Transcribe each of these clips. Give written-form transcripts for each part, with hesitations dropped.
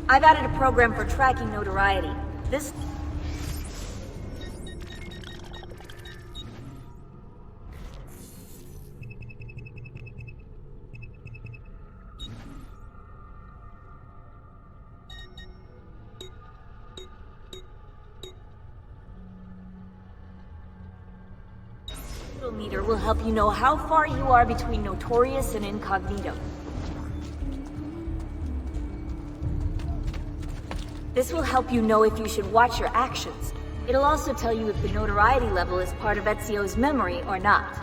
I've added a program for tracking notoriety. This... meter will help you know how far you are between notorious and incognito. This will help you know if you should watch your actions. It'll also tell you if the notoriety level is part of Ezio's memory or not.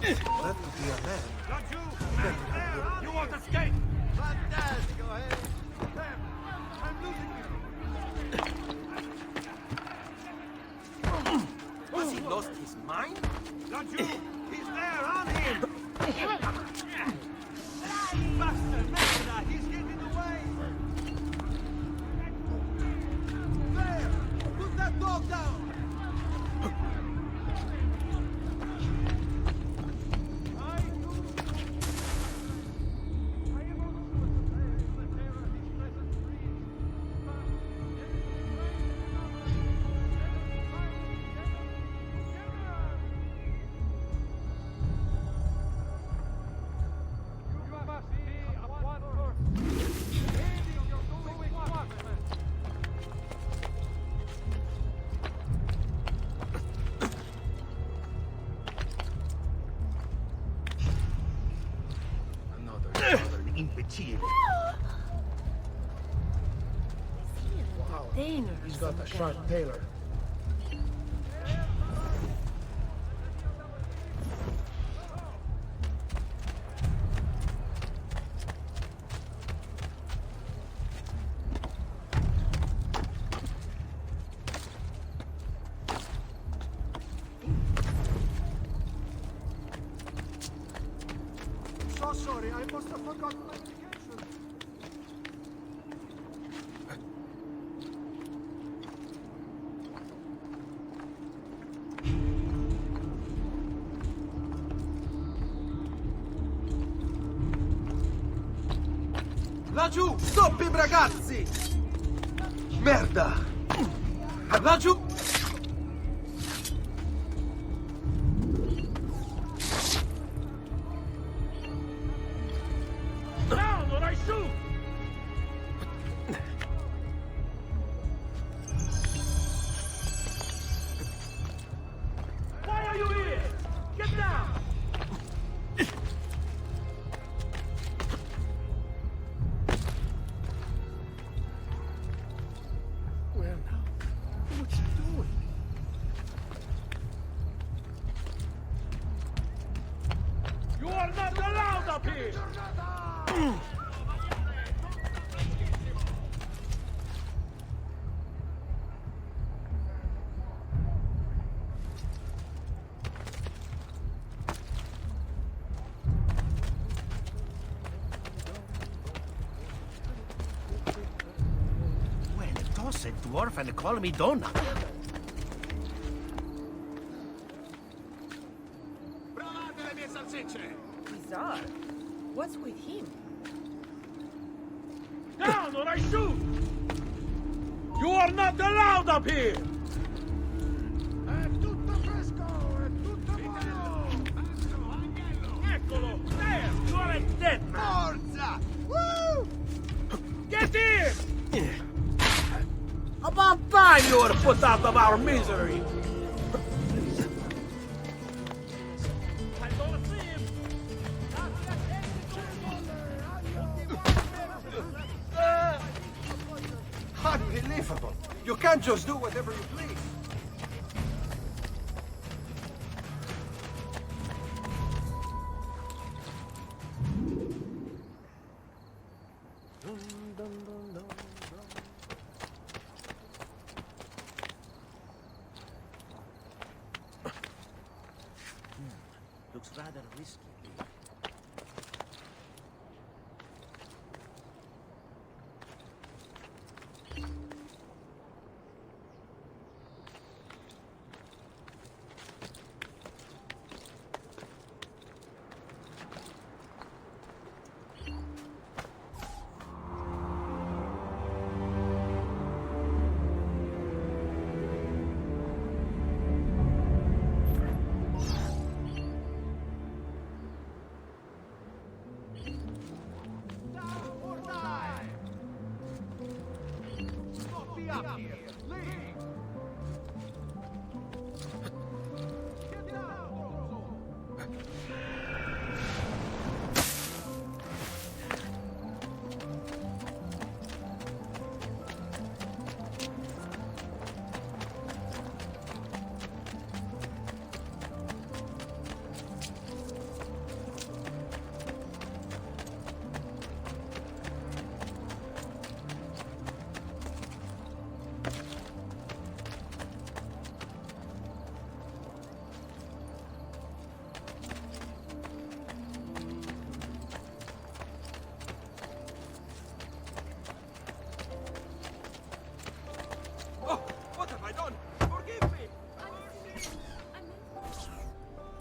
That would be a man. Got you! You want to escape? Fantastic! Go ahead. I'm losing you. Has he lost his mind? Got you! He's there! On him! Bastard! Merda! He's getting away! There! Put that dog down! Wow, he's got a sharp tailor. So sorry, I must have forgotten my medication. Laggiù! Stoppi, ragazzi! Merda! Laggiù! Down or I shoot! Why are you here? Get down! Where now? What's he doing? You are not allowed up here! Well, toss it, dwarf, and call me Donna. Provate le mie salsicce! Bizarre. What's with him? Down or I shoot! You are not allowed up here! È tutto fresco! È tutto buono! Eccolo! There! You are a dead man! Forza! Woo! Get in! About time you were put out of our misery! I don't see him! Unbelievable! You can't just do whatever you please. looks rather risky.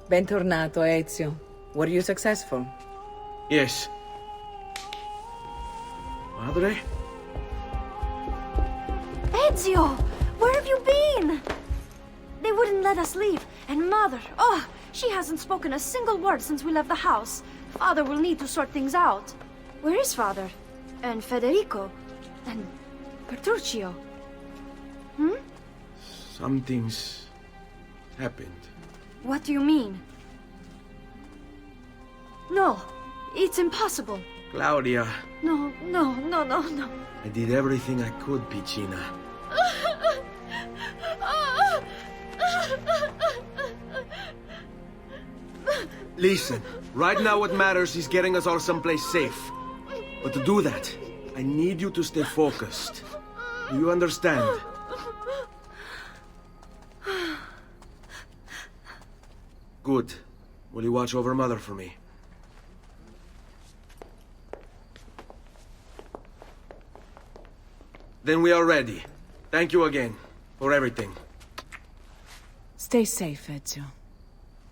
Bentornato, Ezio. Were you successful? Yes. Madre? Ezio! Where have you been? They wouldn't let us leave. And Mother, oh, she hasn't spoken a single word since we left the house. Father will need to sort things out. Where is Father? And Federico? And Petruccio? Something's happened. What do you mean? No, it's impossible. Claudia, No. I did everything I could, Piccina. Listen, right now what matters is getting us all someplace safe. But to do that, I need you to stay focused. Do you understand? Good. Will you watch over Mother for me? Then we are ready. Thank you again for everything. Stay safe, Ezio.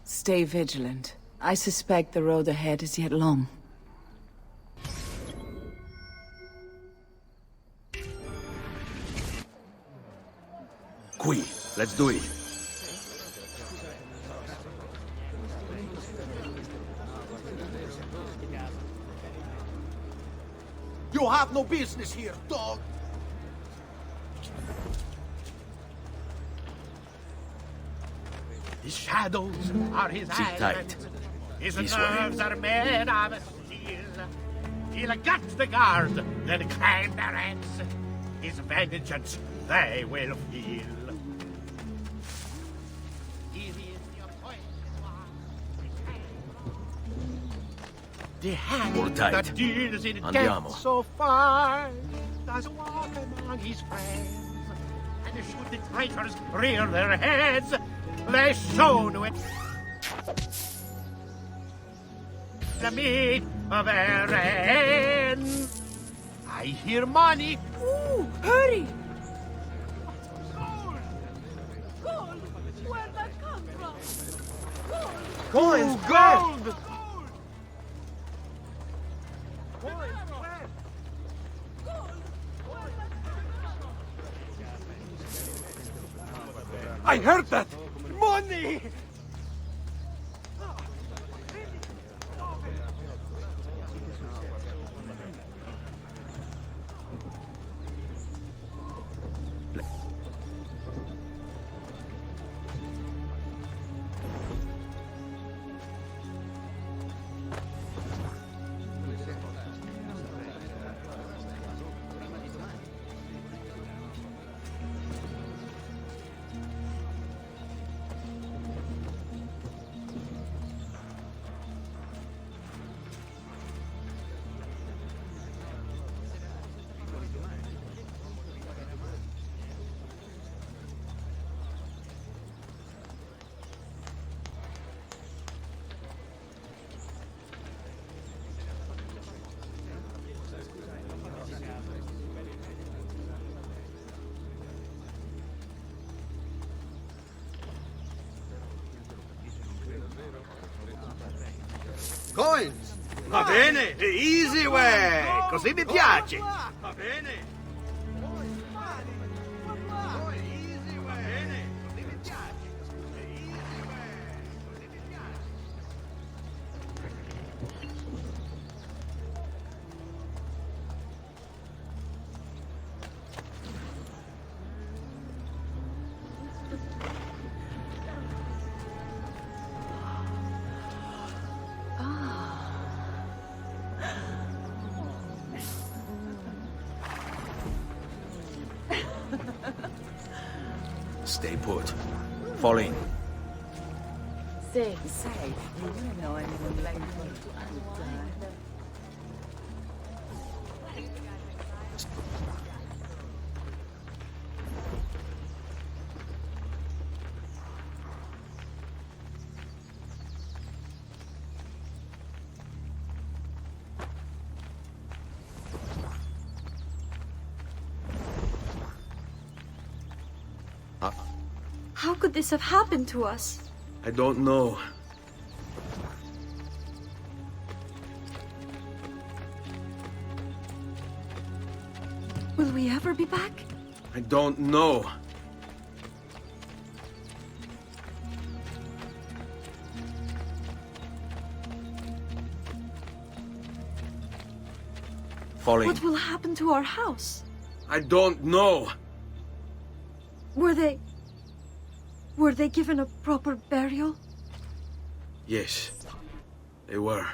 Stay vigilant. I suspect the road ahead is yet long. Qui, let's do it. You have no business here, dog! His shadows are his Sit eyes. tight. His This nerves way. are made of steel. He'll gut the guard, then climb the ranks. His vengeance they will feel. Here is the appointed one. The hand Hold tight. that deals in Andiamo. death so far does walk among his friends. And should the traitors rear their heads, they show no it. The meat of their end. I hear money. Ooh, hurry! Gold! Where'd that come from? Gold! Gold! I heard that! Money! Coins. Va bene, easy way, così mi piace. Va bene. Stay put. Fall in. Stay safe. You don't know anyone like me. How could this have happened to us? I don't know. Will we ever be back? I don't know. Fall in. What will happen to our house? I don't know. Were they given a proper burial? Yes, they were.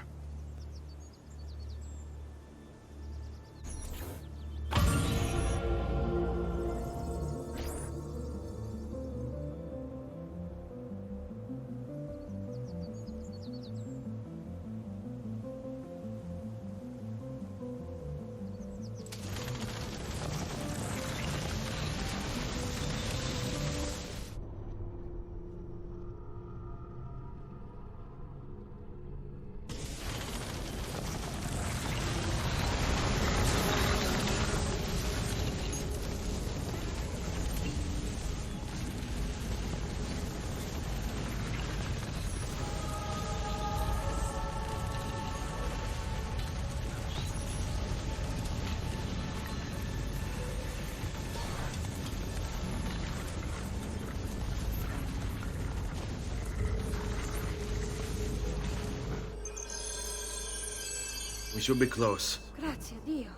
We should be close. Grazie a Dio.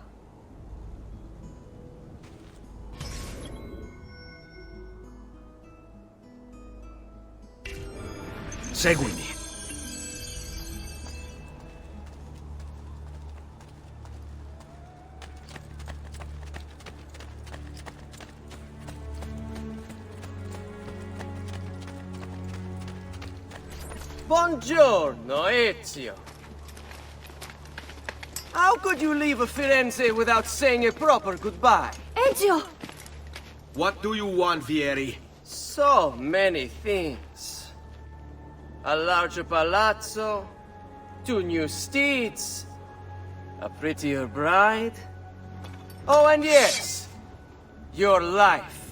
Seguimi. Buongiorno, Ezio. How could you leave a Firenze without saying a proper goodbye? Ezio! What do you want, Vieri? So many things. A larger palazzo, 2 new steeds, a prettier bride. Oh, and yes, your life.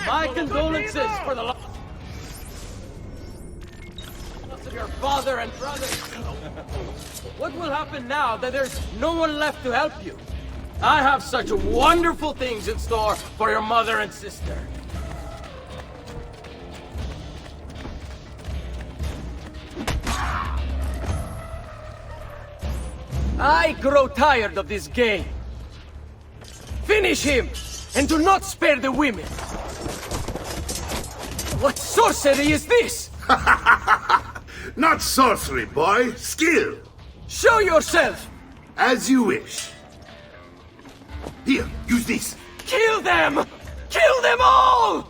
My condolences for the loss of your father and brother. What will happen now that there's no one left to help you? I have such wonderful things in store for your mother and sister. I grow tired of this game. Finish him, and do not spare the women. What sorcery is this? Not sorcery, boy. Skill. Show yourself! As you wish. Here, use this. Kill them! Kill them all!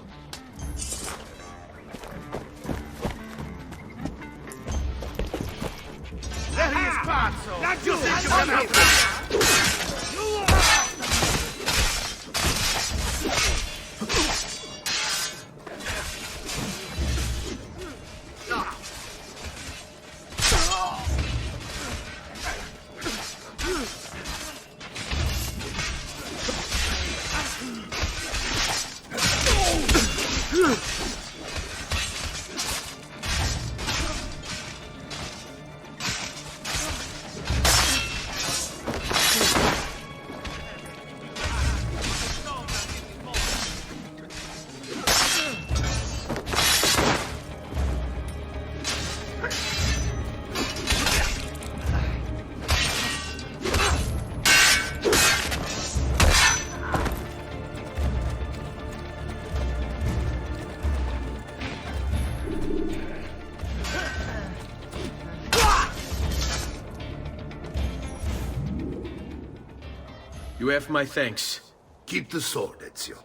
You have my thanks. Keep the sword, Ezio.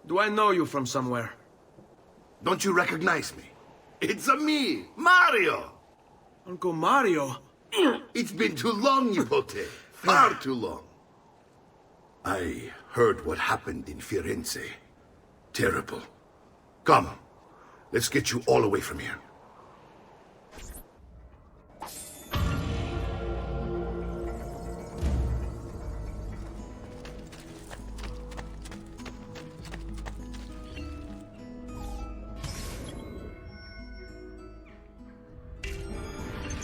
Do I know you from somewhere? Don't you recognize me? It's a me, Mario! Uncle Mario? It's been too long, Nipote. Far too long. I heard what happened in Firenze. Terrible. Come, let's get you all away from here.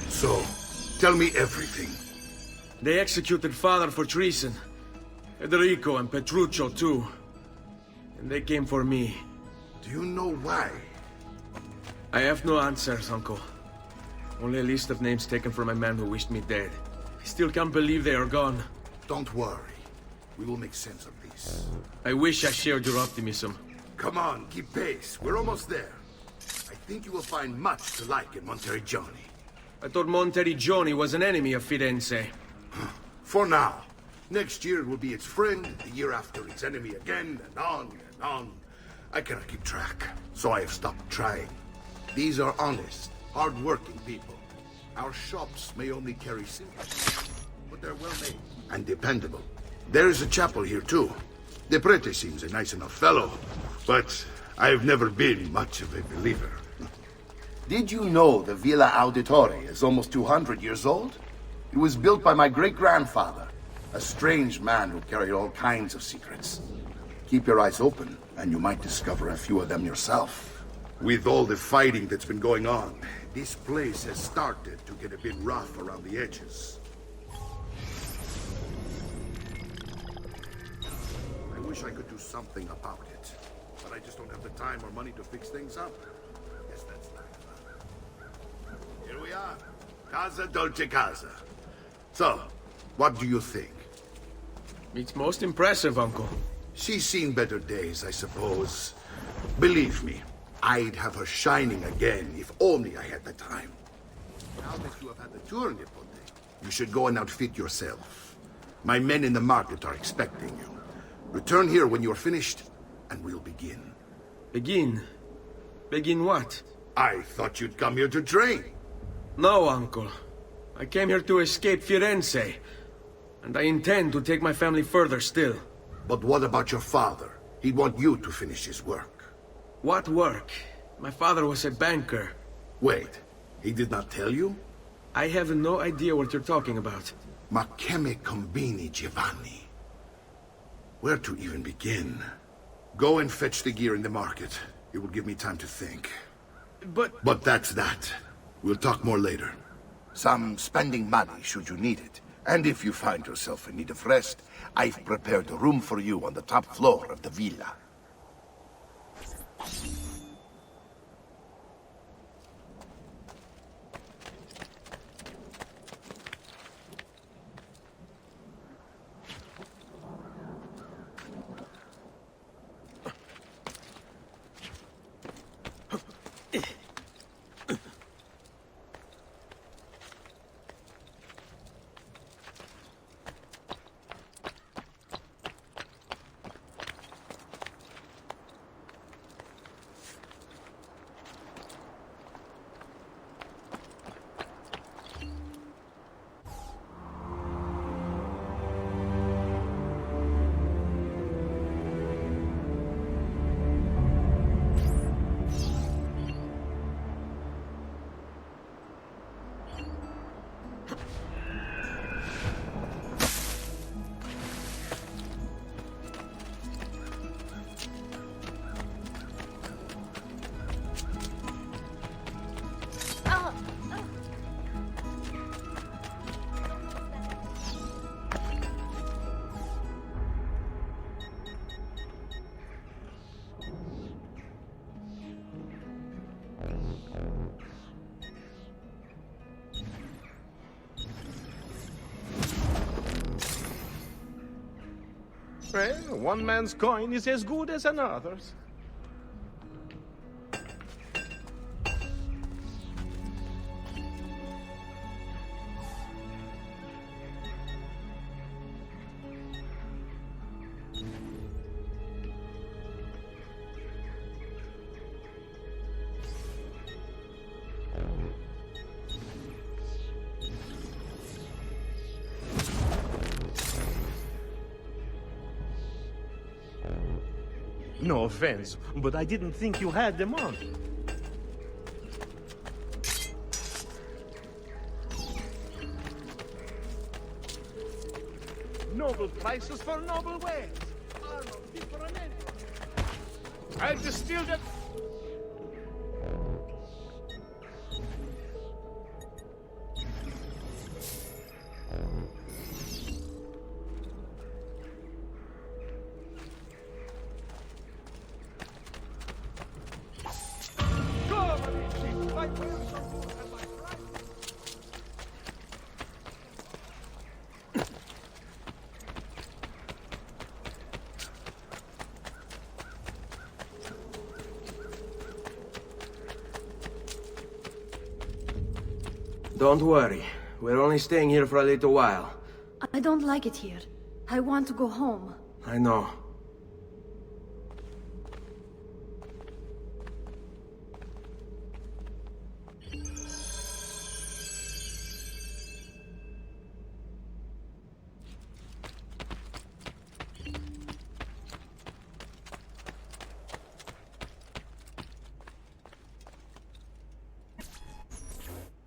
So, tell me everything. They executed father for treason. Federico and Petruccio too. And they came for me. Do you know why? I have no answers, Uncle. Only a list of names taken from a man who wished me dead. I still can't believe they are gone. Don't worry. We will make sense of this. I wish I shared your optimism. Come on, keep pace. We're almost there. I think you will find much to like in Monteriggioni. I thought Monteriggioni was an enemy of Firenze. For now. Next year it will be its friend, the year after its enemy again, and on and on. I cannot keep track, so I have stopped trying. These are honest, hard-working people. Our shops may only carry silver, but they're well-made and dependable. There is a chapel here, too. The prete seems a nice enough fellow, but I've never been much of a believer. Did you know the Villa Auditore is almost 200 years old? It was built by my great-grandfather, a strange man who carried all kinds of secrets. Keep your eyes open, and you might discover a few of them yourself. With all the fighting that's been going on, this place has started to get a bit rough around the edges. I wish I could do something about it, but I just don't have the time or money to fix things up. Guess that's life. Here we are. Casa Dolce Casa. So, what do you think? It's most impressive, Uncle. She's seen better days, I suppose. Believe me, I'd have her shining again if only I had the time. Now that you have had the tour, Nipote, you should go and outfit yourself. My men in the market are expecting you. Return here when you're finished, and we'll begin. Begin? Begin what? I thought you'd come here to train. No, Uncle. I came here to escape Firenze. And I intend to take my family further still. But what about your father? He'd want you to finish his work. What work? My father was a banker. Wait, he did not tell you? I have no idea what you're talking about. Ma che me combini, Giovanni? Where to even begin? Go and fetch the gear in the market. It will give me time to think. But that's that. We'll talk more later. Some spending money should you need it. And if you find yourself in need of rest, I've prepared a room for you on the top floor of the villa. Well, one man's coin is as good as another's. No offense, but I didn't think you had them on. Noble prices for noble wares. I'll distill them. Don't worry. We're only staying here for a little while. I don't like it here. I want to go home. I know.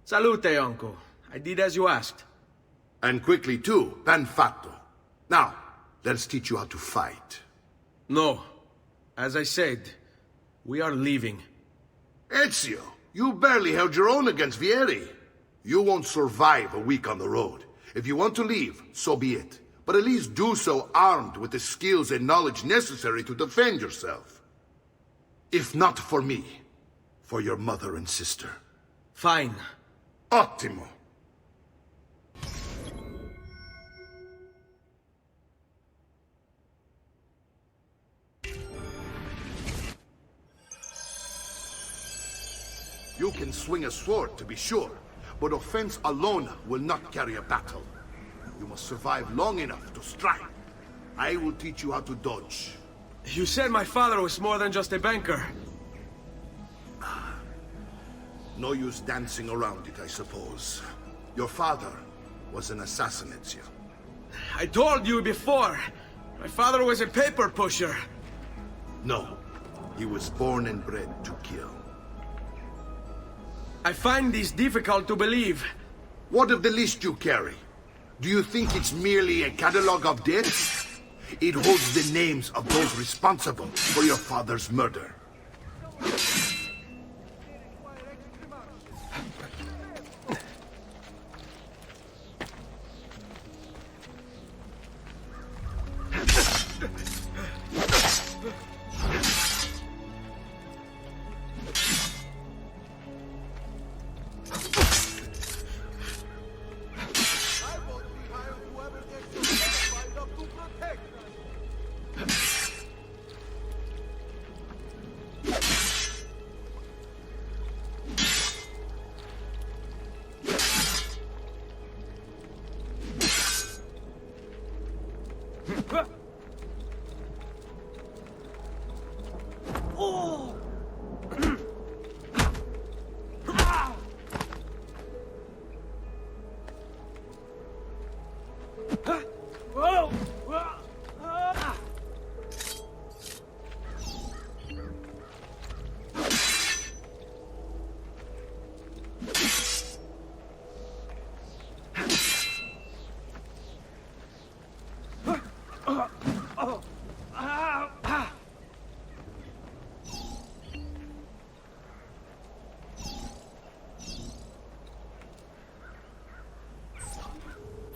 Salute, uncle. I did as you asked. And quickly too, ben fatto. Now, let's teach you how to fight. No. As I said, we are leaving. Ezio, you barely held your own against Vieri. You won't survive a week on the road. If you want to leave, so be it. But at least do so armed with the skills and knowledge necessary to defend yourself. If not for me, for your mother and sister. Fine. Ottimo. You can swing a sword, to be sure, but offense alone will not carry a battle. You must survive long enough to strike. I will teach you how to dodge. You said my father was more than just a banker. No use dancing around it, I suppose. Your father was an assassin, Ezio. I told you before. My father was a paper pusher. No. He was born and bred to kill. I find this difficult to believe. What of the list you carry? Do you think it's merely a catalogue of deaths? It holds the names of those responsible for your father's murder.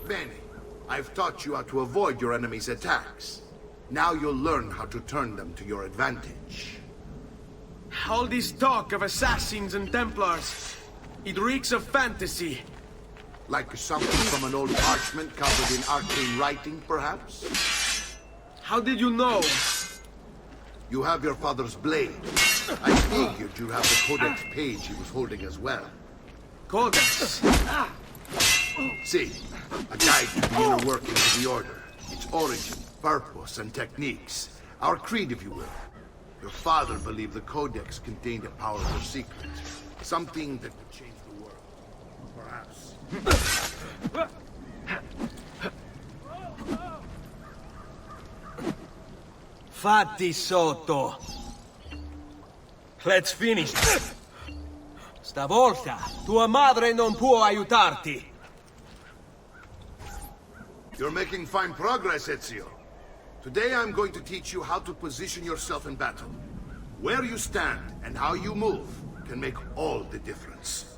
Bene, I've taught you how to avoid your enemy's attacks. Now you'll learn how to turn them to your advantage. All this talk of assassins and Templars, it reeks of fantasy. Like something from an old parchment covered in arcane writing, perhaps? How did you know? You have your father's blade. I figured you have the codex page he was holding as well. Codex? See, a guide to the inner workings of the Order. Its origin, purpose, and techniques. Our creed, if you will. Your father believed the Codex contained a powerful secret. Something that could change the world. Perhaps. Fatti sotto. Let's finish. Stavolta, tua madre non può aiutarti. You're making fine progress, Ezio. Today I'm going to teach you how to position yourself in battle. Where you stand and how you move can make all the difference.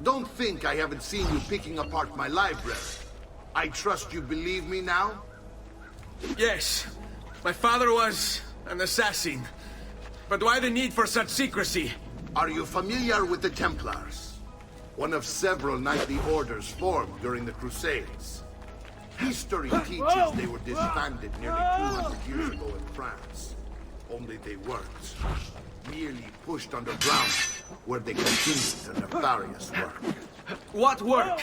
Don't think I haven't seen you picking apart my library. I trust you believe me now? Yes, my father was an assassin. But why the need for such secrecy? Are you familiar with the Templars? One of several knightly orders formed during the Crusades. History teaches they were disbanded nearly 200 years ago in France. Only they weren't. Merely pushed underground, where they continued their nefarious work. What work?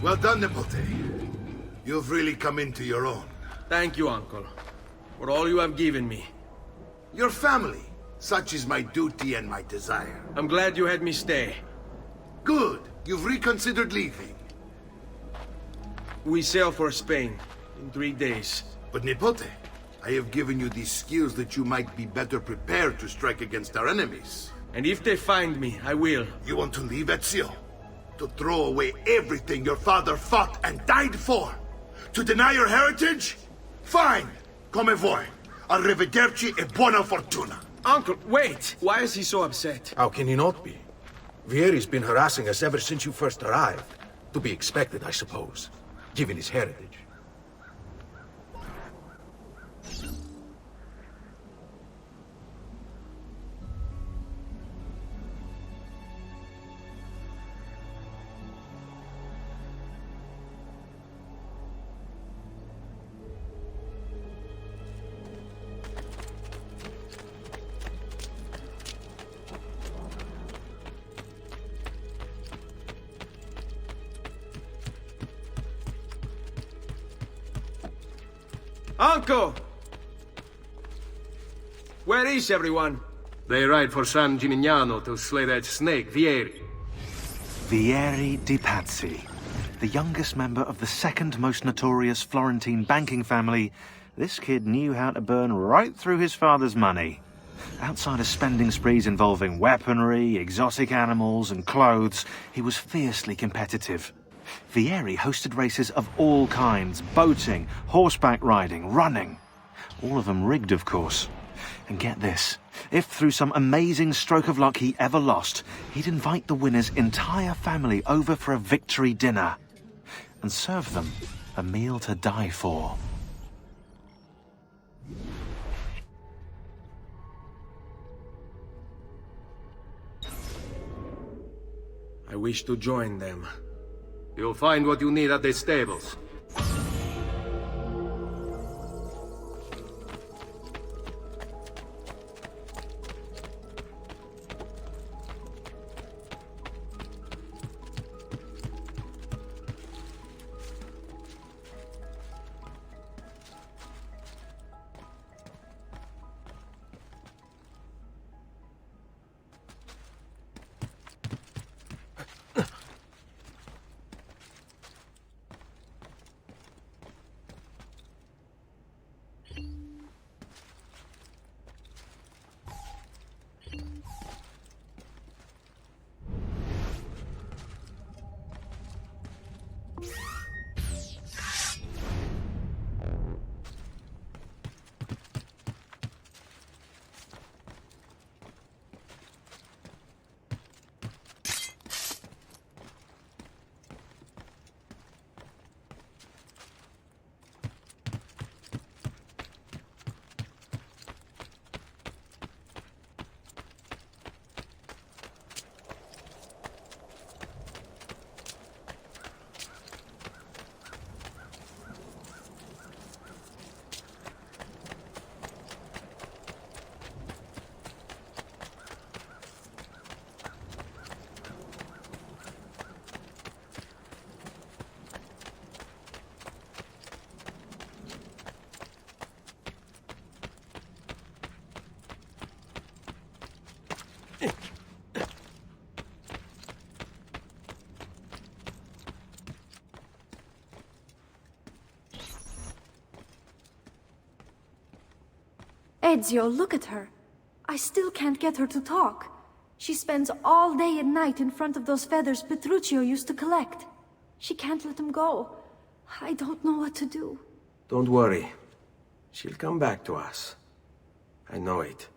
Well done, Nipote. You've really come into your own. Thank you, Uncle, for all you have given me. Your family. Such is my duty and my desire. I'm glad you had me stay. Good. You've reconsidered leaving. We sail for Spain in 3 days. But Nipote, I have given you these skills that you might be better prepared to strike against our enemies. And if they find me, I will. You want to leave, Ezio? To throw away everything your father fought and died for? To deny your heritage? Fine! Come vuoi. Arrivederci e buona fortuna. Uncle, wait! Why is he so upset? How can he not be? Vieri's been harassing us ever since you first arrived. To be expected, I suppose, given his heritage. Uncle! Where is everyone? They ride for San Gimignano to slay that snake, Vieri. Vieri di Pazzi, the youngest member of the second most notorious Florentine banking family. This kid knew how to burn right through his father's money. Outside of spending sprees involving weaponry, exotic animals, and clothes, he was fiercely competitive. Vieri hosted races of all kinds, boating, horseback riding, running. All of them rigged, of course. And get this, if through some amazing stroke of luck he ever lost, he'd invite the winner's entire family over for a victory dinner and serve them a meal to die for. I wish to join them. You'll find what you need at the stables. Ezio, look at her. I still can't get her to talk. She spends all day and night in front of those feathers Petruchio used to collect. She can't let them go. I don't know what to do. Don't worry. She'll come back to us. I know it.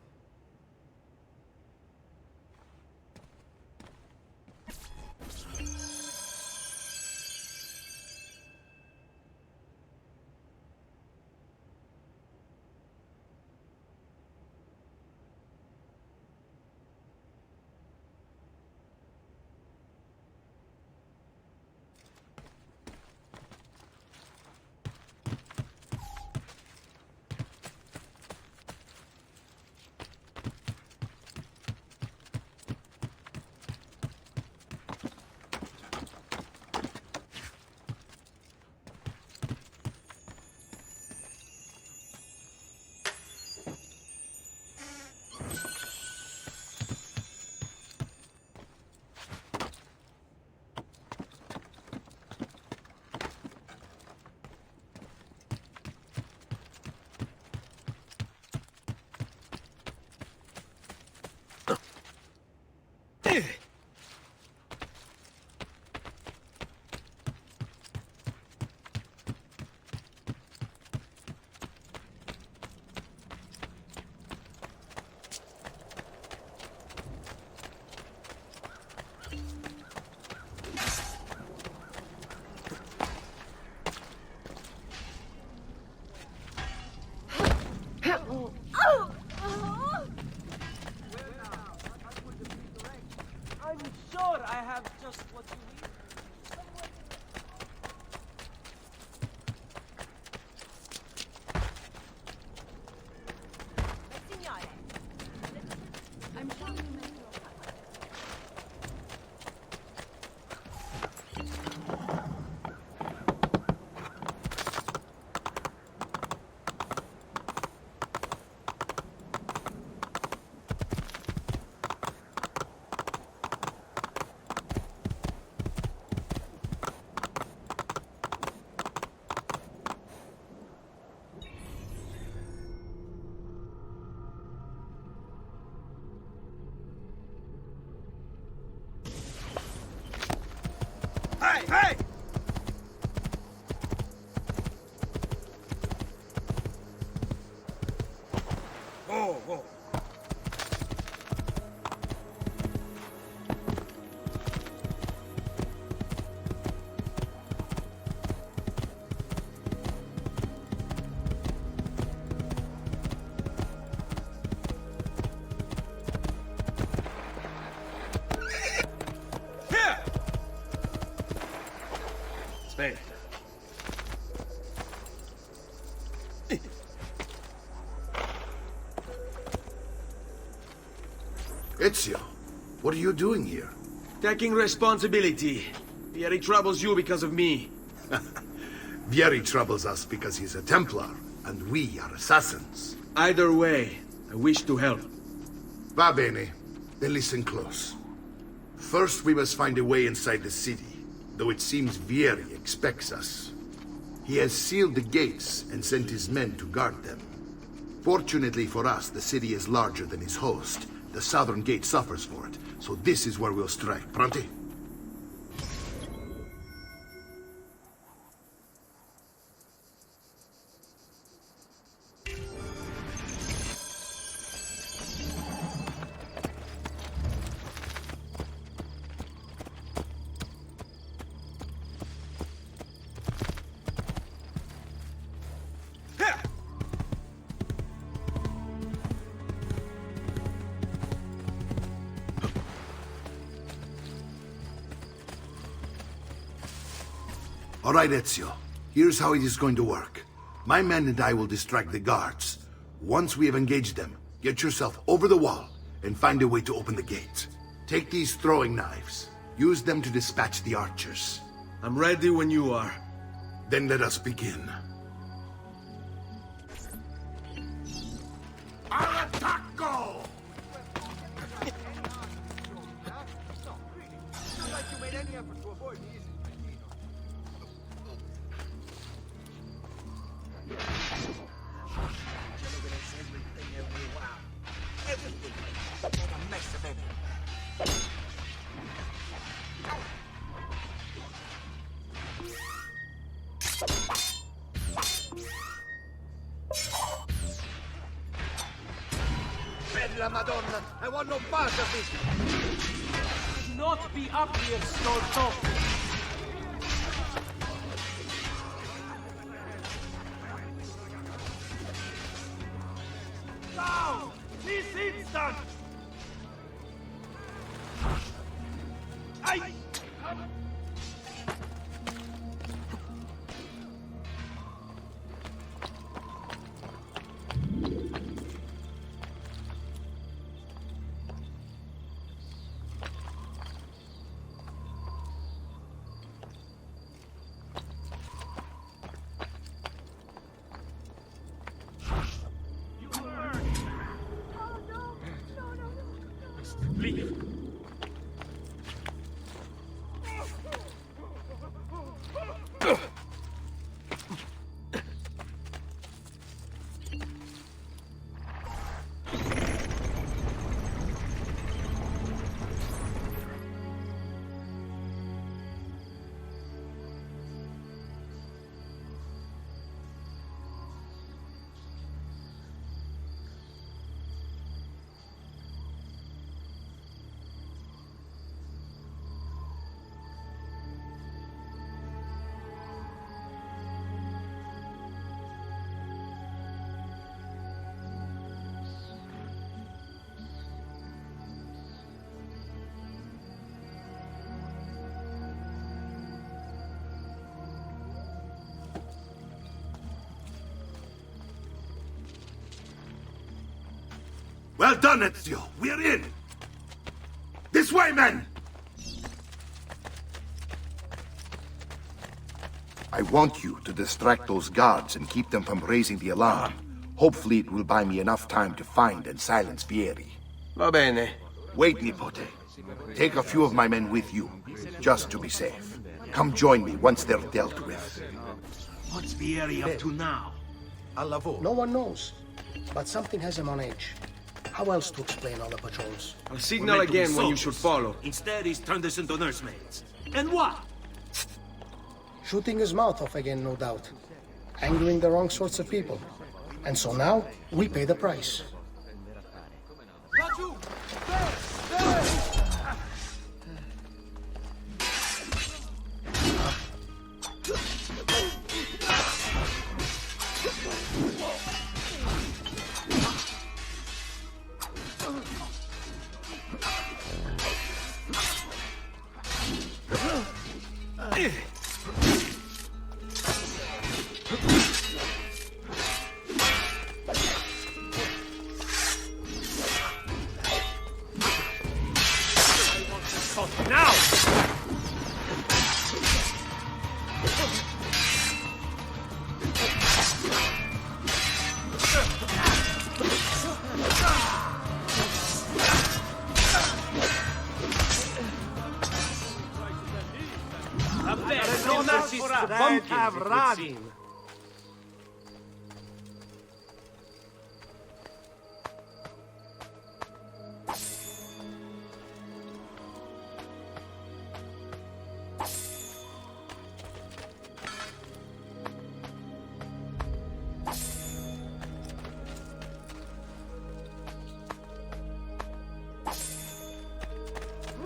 I'm sure I have just what you need. Hey, hey! Whoa, whoa. Spade. Ezio, what are you doing here? Taking responsibility. Vieri troubles you because of me. Vieri troubles us because he's a Templar, and we are assassins. Either way, I wish to help. Va bene. Then listen close. First, we must find a way inside the city, though it seems Vieri expects us. He has sealed the gates and sent his men to guard them. Fortunately for us, the city is larger than his host. The southern gate suffers for it, so this is where we'll strike. Pronti? All right, Ezio. Here's how it is going to work. My men and I will distract the guards. Once we have engaged them, get yourself over the wall and find a way to open the gate. Take these throwing knives. Use them to dispatch the archers. I'm ready when you are. Then let us begin. Al attacco! la Madonna! I want no part of this! Not be up here, Storto! Down! This instant! I... Leave. Well done, Ezio. We're in. This way, men! I want you to distract those guards and keep them from raising the alarm. Hopefully it will buy me enough time to find and silence Vieri. Va bene. Wait, Nipote. Take a few of my men with you, just to be safe. Come join me once they're dealt with. What's Vieri up to now? No one knows, but something has him on edge. How else to explain all the patrols? I'll signal again when you should follow. Instead, he's turned us into nursemaids. And what? Shooting his mouth off again, no doubt. Angering the wrong sorts of people. And so now, we pay the price. Raju!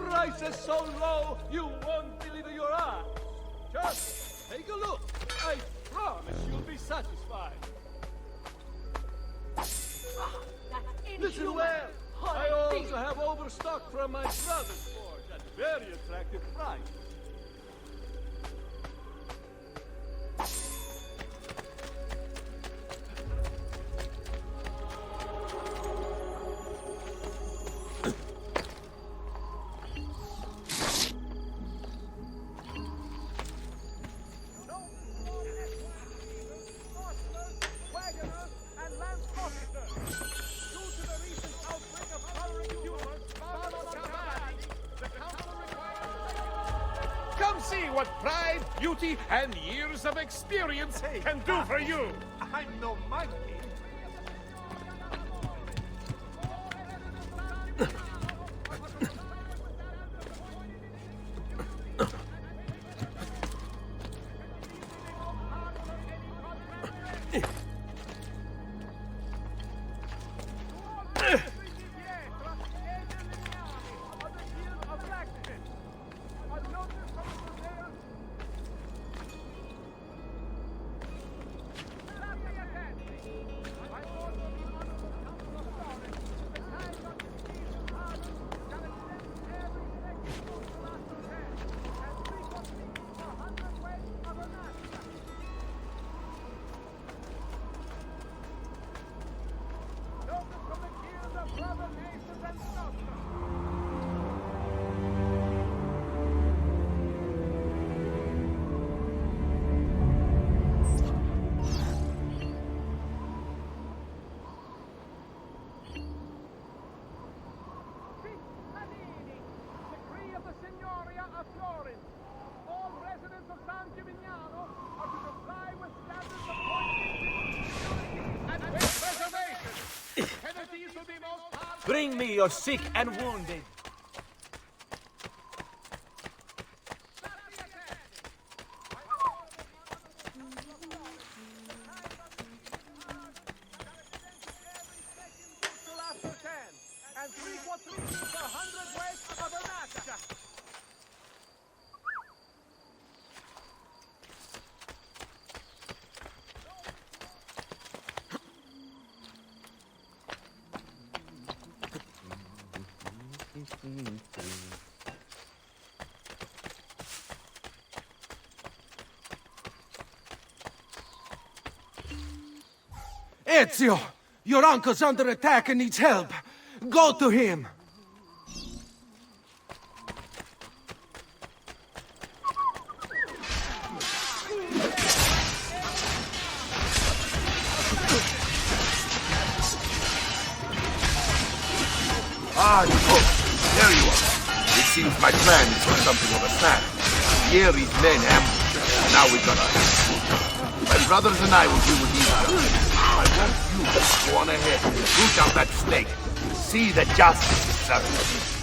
Prices so low, you won't believe your eyes. Just take a look. I promise you'll be satisfied. Listen well. I also have overstock from my brother's forge at very attractive price. Come see what pride, beauty, and years of experience can do for you. I'm no monkey. Bring me your sick and wounded. Ezio! Your uncle's under attack and needs help. Go to him! Ah, Nico, there you are. It seems my plan is for something of a snap. Yeri's men ambushed us. Now we got us. My brothers and I will deal with these guys. I want you to go on ahead and root out that snake. See that justice is served.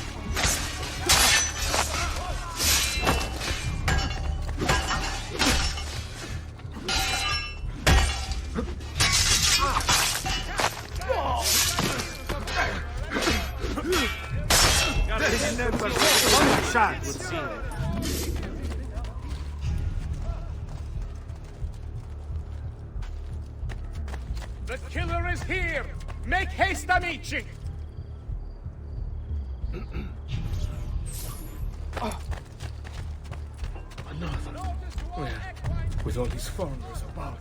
The killer is here! Make haste, amici! Another. Well, with all these foreigners about.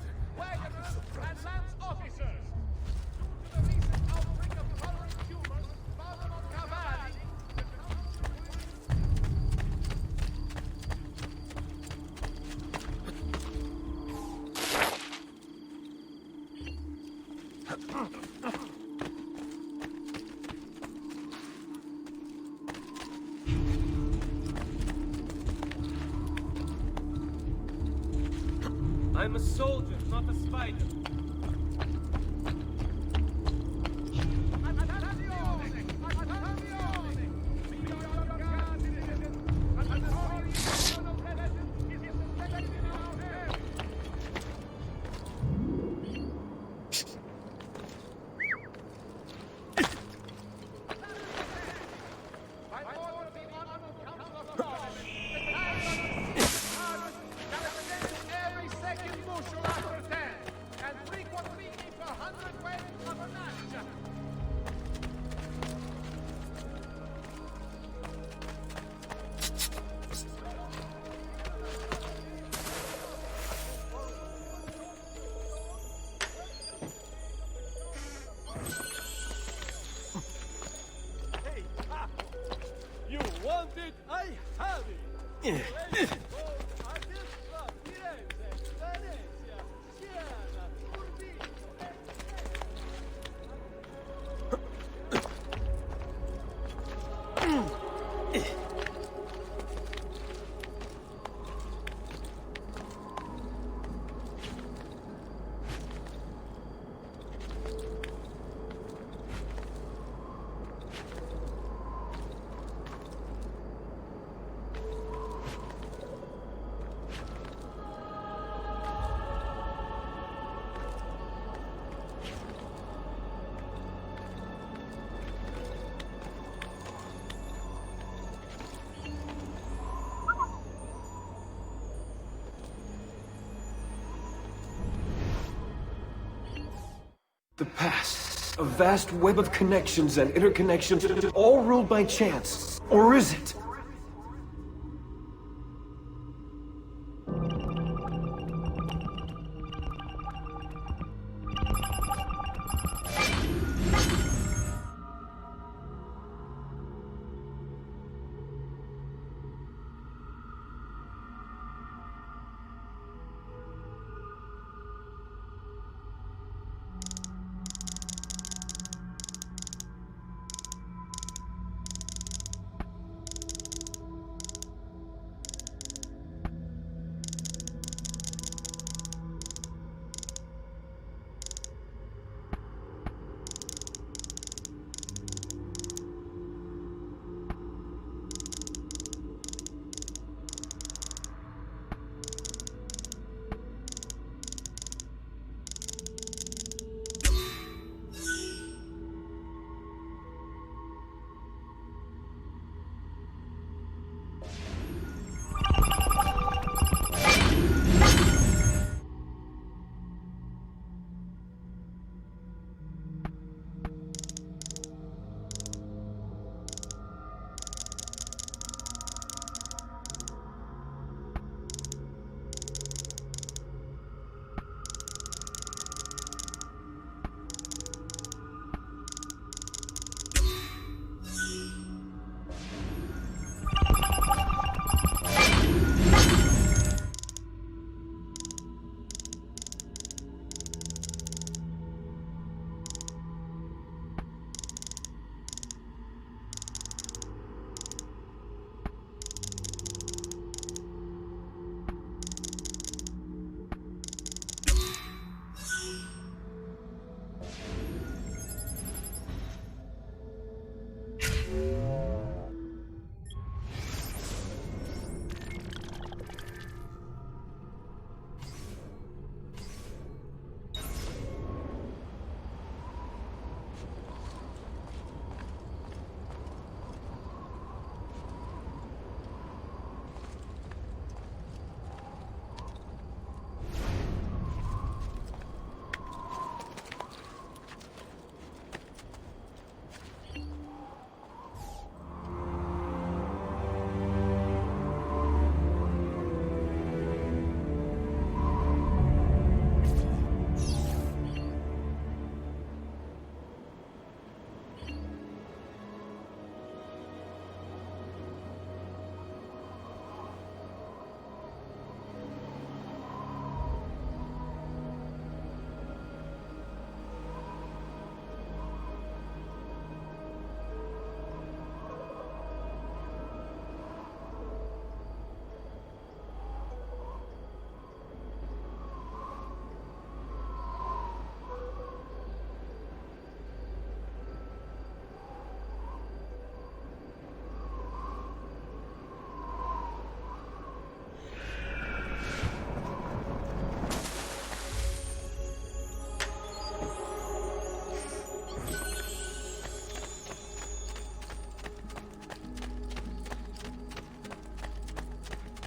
I'm a soldier, not a spider. You want it? I have it! The past. A vast web of connections and interconnections, all ruled by chance. Or is it?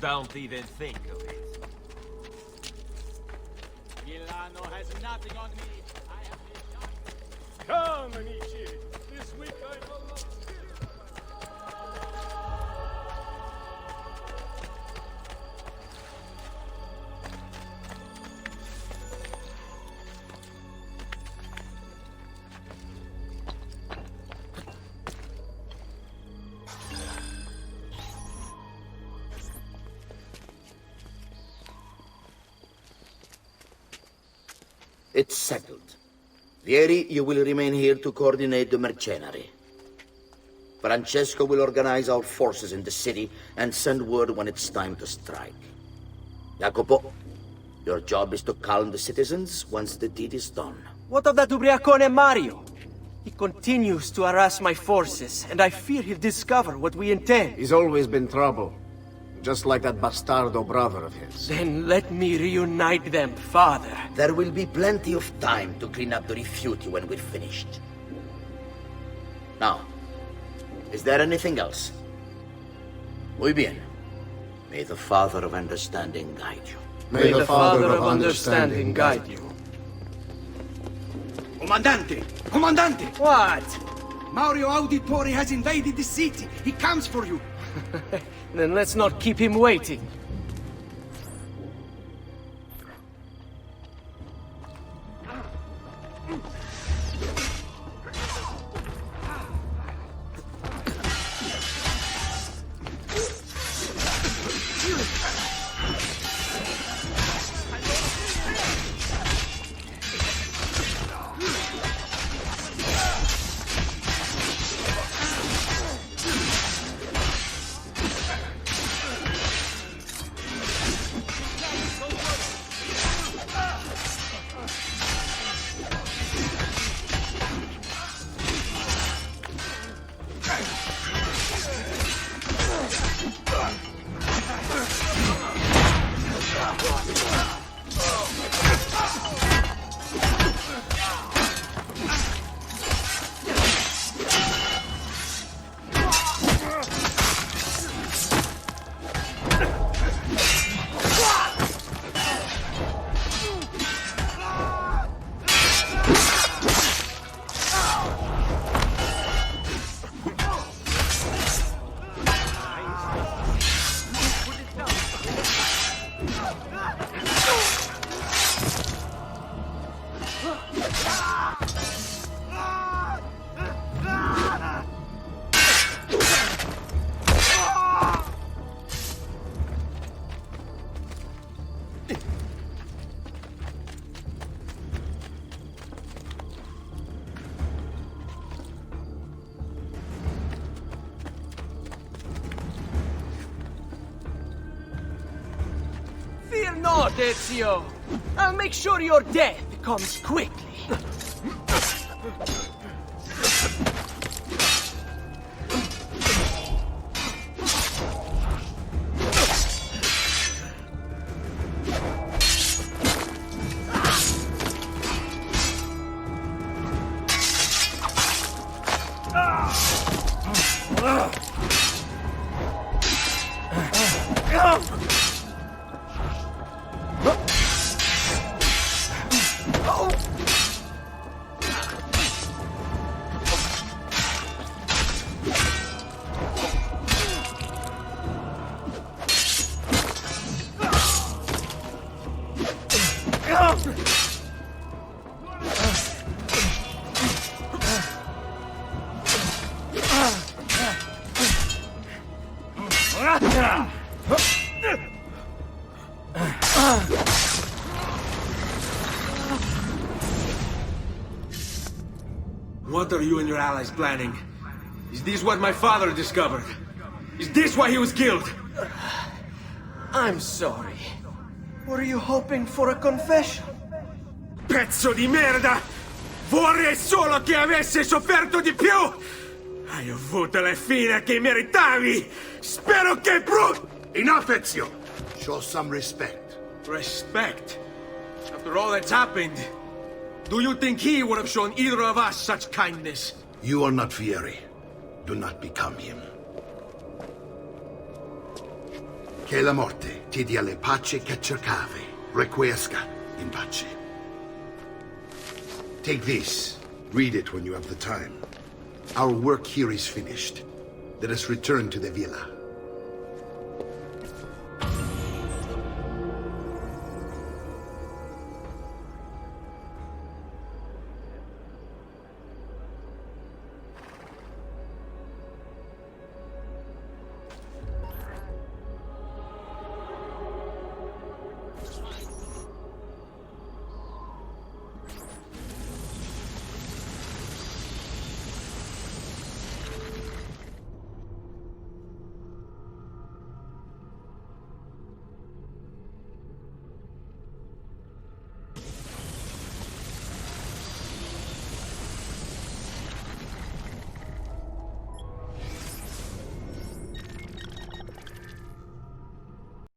Don't even think of it. Milano has nothing on me. I have been Come, amici. This week I'm a lot It's settled. Vieri, you will remain here to coordinate the mercenary. Francesco will organize our forces in the city and send word when it's time to strike. Jacopo, your job is to calm the citizens once the deed is done. What of that ubriacone Mario? He continues to harass my forces, and I fear he'll discover what we intend. He's always been trouble. Just like that bastardo brother of his. Then let me reunite them, father. There will be plenty of time to clean up the refuge when we're finished. Now, is there anything else? Muy bien. May the Father of Understanding guide you. May the Father of Understanding guide you. Comandante! Comandante! What? Mario Auditore has invaded the city. He comes for you. Then let's not keep him waiting. Fear not, Ezio. I'll make sure your death comes quickly. What are you and your allies planning? Is this what my father discovered? Is this why he was killed? I'm sorry. Were you hoping for a confession? Pezzo di merda! Vorrei solo che avesse sofferto di più! Hai avuto la fine che meritavi! Spero che Enough, Ezio! Show some respect. Respect? After all that's happened, do you think he would have shown either of us such kindness? You are not Vieri. Do not become him. Che la morte ti dia le pace che cercavi. Requiesca in pace. Take this. Read it when you have the time. Our work here is finished. Let us return to the villa.